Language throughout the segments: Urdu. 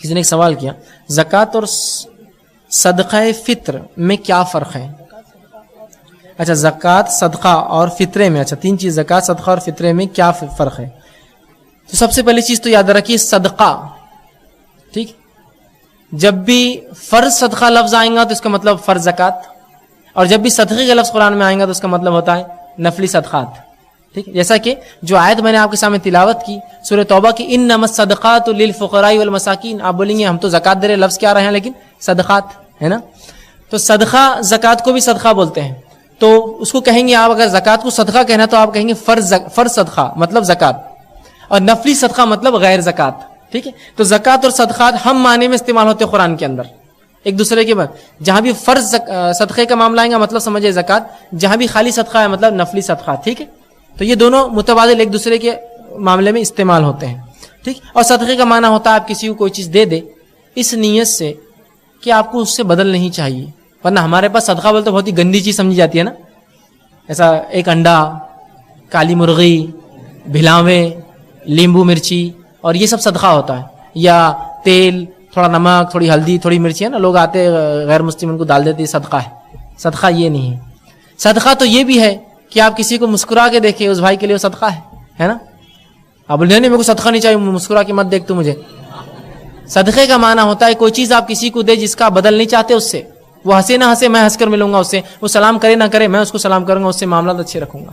کسی نے ایک سوال کیا زکوٰۃ اور صدقہ فطر میں کیا فرق ہے؟ اچھا زکوٰۃ صدقہ اور فطرے میں، اچھا تین چیز زکوٰۃ صدقہ اور فطرے میں کیا فرق ہے؟ تو سب سے پہلی چیز تو یاد رکھیے صدقہ، ٹھیک، جب بھی فرض صدقہ لفظ آئیں گا تو اس کا مطلب فرض زکوٰۃ، اور جب بھی صدقے کا لفظ قرآن میں آئیں گا تو اس کا مطلب ہوتا ہے نفلی صدقات، ٹھیک، جیسا کہ جو آیت میں نے آپ کے سامنے تلاوت کی سورہ توبہ کی انما الصدقات للفقراء والمساکین، آپ بولیں گے ہم تو زکوٰۃ دے رہے، لفظ کیا رہے ہیں لیکن صدقات ہے نا، تو صدقہ زکوٰۃ کو بھی صدقہ بولتے ہیں، تو اس کو کہیں گے آپ اگر زکوٰۃ کو صدقہ کہنا تو آپ کہیں گے فرض صدقہ مطلب زکوٰۃ، اور نفلی صدقہ مطلب غیر زکوٰۃ، ٹھیک ہے، تو زکوٰۃ اور صدقات ہم معنی میں استعمال ہوتے ہیں قرآن کے اندر ایک دوسرے کے بعد، جہاں بھی فرض صدقے کا معاملہ آئے گا مطلب سمجھے زکوٰۃ، جہاں بھی خالی صدقہ ہے مطلب نفلی صدقہ، ٹھیک ہے، تو یہ دونوں متبادل ایک دوسرے کے معاملے میں استعمال ہوتے ہیں، ٹھیک، اور صدقے کا معنی ہوتا ہے آپ کسی کو کوئی چیز دے دے اس نیت سے کہ آپ کو اس سے بدل نہیں چاہیے، ورنہ ہمارے پاس صدقہ بولے تو بہت ہی گندی چیز سمجھی جاتی ہے نا، ایسا ایک انڈا، کالی مرغی، بھلاوے، لیمبو مرچی، اور یہ سب صدقہ ہوتا ہے، یا تیل، تھوڑا نمک، تھوڑی ہلدی، تھوڑی مرچی، ہے نا، لوگ آتے غیر مسلم ان کو ڈال دیتے، صدقہ ہے، صدقہ یہ نہیں ہے، صدقہ تو یہ بھی ہے کہ آپ کسی کو مسکرا کے دیکھیں اس بھائی کے لیے وہ صدقہ ہے نا، آپ بولے نہیں میرے کو صدقہ نہیں چاہیے، مسکرا کے مت دیکھ تو مجھے، صدقے کا معنی ہوتا ہے کوئی چیز آپ کسی کو دے جس کا بدل نہیں چاہتے اس سے، وہ ہنسے نہ ہنسے میں ہنس کر ملوں گا اس سے، وہ سلام کرے نہ کرے میں اس کو سلام کروں گا، اس سے معاملات اچھے رکھوں گا،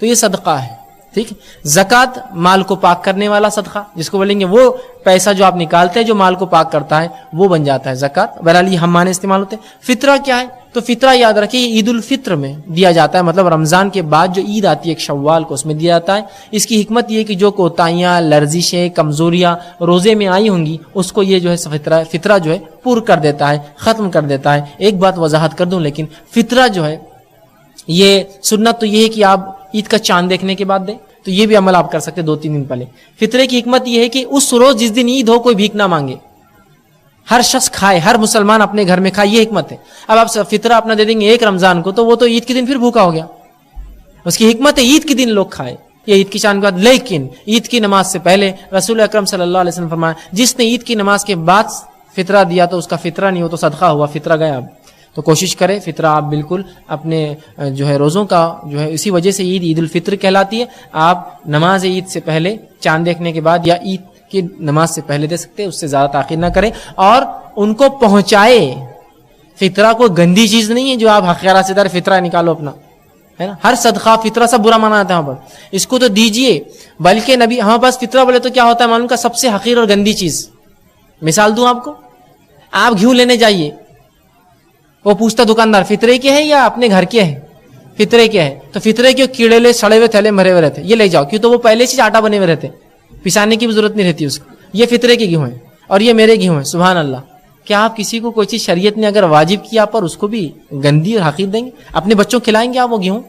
تو یہ صدقہ ہے، ٹھیک، زکوٰۃ مال کو پاک کرنے والا صدقہ جس کو بولیں گے، وہ پیسہ جو آپ نکالتے ہیں جو مال کو پاک کرتا ہے وہ بن جاتا ہے زکوٰۃ، بہرحال یہ ہم معنی استعمال ہوتے ہیں۔ فطرہ کیا ہے؟ تو فطرہ یاد رکھیے عید الفطر میں دیا جاتا ہے، مطلب رمضان کے بعد جو عید آتی ہے ایک شوال کو، اس میں دیا جاتا ہے۔ اس کی حکمت یہ ہے کہ جو کوتاہیاں، لرزشیں، کمزوریاں روزے میں آئی ہوں گی اس کو یہ جو ہے فطرہ جو ہے پور کر دیتا ہے، ختم کر دیتا ہے۔ ایک بات وضاحت کر دوں، لیکن فطرہ جو ہے یہ سنت تو یہ ہے کہ آپ عید کا چاند دیکھنے کے بعد دیں، تو یہ بھی عمل آپ کر سکتے 2-3 دن پہلے۔ فطرے کی حکمت یہ ہے کہ اس روز جس دن عید ہو کوئی بھیک نہ مانگے، ہر شخص کھائے، ہر مسلمان اپنے گھر میں کھائے، یہ حکمت ہے۔ اب آپ فطرہ اپنا دے دیں گے ایک رمضان کو تو وہ تو عید کے دن پھر بھوکا ہو گیا، اس کی حکمت ہے عید کے دن لوگ کھائے، یہ عید کی چاند کے بعد۔ لیکن عید کی نماز سے پہلے رسول اکرم صلی اللہ علیہ وسلم فرمایا جس نے عید کی نماز کے بعد فطرہ دیا تو اس کا فطرہ نہیں ہو تو صدقہ ہوا، فطرہ گیا۔ اب تو کوشش کریں فطرہ آپ بالکل اپنے جو ہے روزوں کا جو ہے، اسی وجہ سے عید الفطر کہلاتی ہے۔ آپ نماز عید سے پہلے چاند دیکھنے کے بعد یا عید کی نماز سے پہلے دے سکتے ہیں، اس سے زیادہ تاخیر نہ کریں اور ان کو پہنچائے۔ فطرہ کوئی گندی چیز نہیں ہے جو آپ حقیرہ سے در فطرہ نکالو اپنا، ہے نا، ہر صدقہ فطرہ سب برا مانا جاتا ہے وہاں پر، اس کو تو دیجئے۔ بلکہ نبی ہمارے پاس فطرہ بولے تو کیا ہوتا ہے معلوم کا، سب سے حقیر اور گندی چیز۔ مثال دوں آپ کو، آپ گھیو لینے جائیے، وہ پوچھتا دکاندار فطرے کے ہے یا اپنے گھر کے ہے؟ فطرے کے ہے، تو فطرے کے کیڑے لے سڑے ہوئے تھیلے بھرے ہوئے رہتے، یہ لے جاؤ، کیوں تو وہ پہلے سے آٹا بنے ہوئے رہتے، پسانے کی بھی ضرورت نہیں رہتی اس کو۔ یہ فطرے کے گیہوں ہیں اور یہ میرے گیہوں ہیں، سبحان اللہ۔ کیا آپ کسی کو کوئی چیز شریعت نے اگر واجب کیا پر اس کو بھی گندی اور حقیر دیں گے؟ اپنے بچوں کھلائیں گے آپ وہ گیہوں؟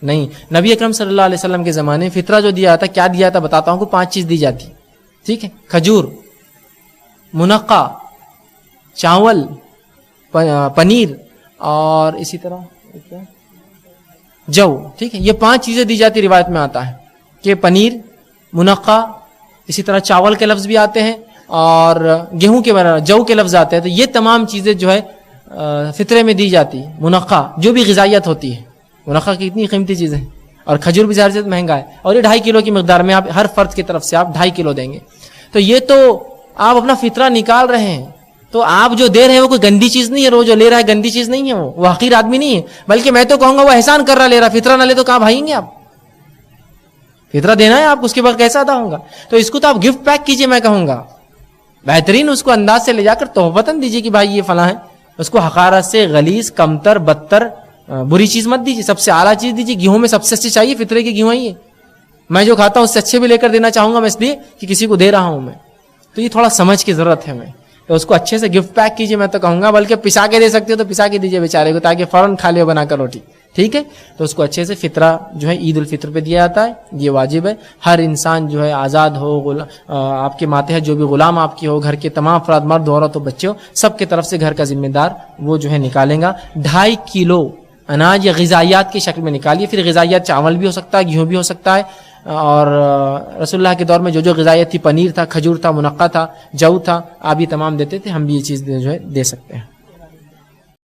نہیں۔ نبی اکرم صلی اللہ علیہ وسلم کے زمانے میں فطرہ جو دیا جاتا، کیا دیا جاتا بتاتا ہوں کو، 5 چیز دی جاتی، ٹھیک ہے، کھجور، منقع، چاول، پنیر اور اسی طرح جو، ٹھیک ہے، یہ 5 چیزیں دی جاتی، روایت میں آتا ہے کہ پنیر، منقع، اسی طرح چاول کے لفظ بھی آتے ہیں اور گیہوں کے جو کے لفظ آتے ہیں، تو یہ تمام چیزیں جو ہے فطرے میں دی جاتی۔ منقع جو بھی غذائیت ہوتی ہے، منقع کی اتنی قیمتی چیز ہے، اور کھجور بھی ظاہر سے مہنگا ہے، اور یہ 2.5 کلو کی مقدار میں آپ ہر فرد کی طرف سے آپ 2.5 کلو دیں گے، تو یہ تو آپ اپنا فطرہ نکال رہے ہیں، تو آپ جو دے رہے ہیں وہ کوئی گندی چیز نہیں ہے، وہ جو لے رہا ہے گندی چیز نہیں ہے، وہ حقیر آدمی نہیں ہے، بلکہ میں تو کہوں گا وہ احسان کر رہا لے رہا، فطرہ نہ لے تو کہاں بھائیں گے آپ؟ فطرہ دینا ہے آپ کو، اس کے بعد کیسا ادا ہوگا؟ تو اس کو تو آپ گفٹ پیک کیجئے، میں کہوں گا بہترین اس کو انداز سے لے جا کر تحفتاً دیجئے کہ بھائی یہ فلاں ہے، اس کو حقارت سے غلیظ، کمتر، بدتر، بری چیز مت دیجیے، سب سے اعلیٰ چیز دیجیے۔ گیہوں میں سب سے اچھی چاہیے، فطرے کے گیہوں ہی، میں جو کھاتا ہوں اس سے اچھے بھی لے کر دینا چاہوں گا میں، اس لیے کہ کسی کو دے رہا ہوں میں، تو یہ تھوڑا سمجھ کی ضرورت ہے، میں تو اس کو اچھے سے گفٹ پیک کیجیے، میں تو کہوں گا، بلکہ پسا کے دے سکتے ہو تو پسا کے دیجیے بیچارے کو، تاکہ فوراً کھا لے بنا کر روٹی، ٹھیک ہے۔ تو اس کو اچھے سے فطرہ جو ہے عید الفطر پہ دیا جاتا ہے، یہ واجب ہے۔ ہر انسان جو ہے آزاد ہو، آپ کے ماتحت جو بھی غلام آپ کی ہو، گھر کے تمام افراد، مرد عورت و بچے ہو، سب کی طرف سے گھر کا ذمہ دار وہ جو ہے نکالیں گا۔ 2.5 کلو اناج یا غذائیات کی شکل میں نکالیے، پھر غذائیات چاول بھی ہو سکتا ہے، گیہوں بھی ہو سکتا ہے، اور رسول اللہ کے دور میں جو غذائیت تھی، پنیر تھا، کھجور تھا، منقع تھا، جو تھا، آپ یہ تمام دیتے تھے، ہم بھی یہ چیز جو ہے دے سکتے ہیں.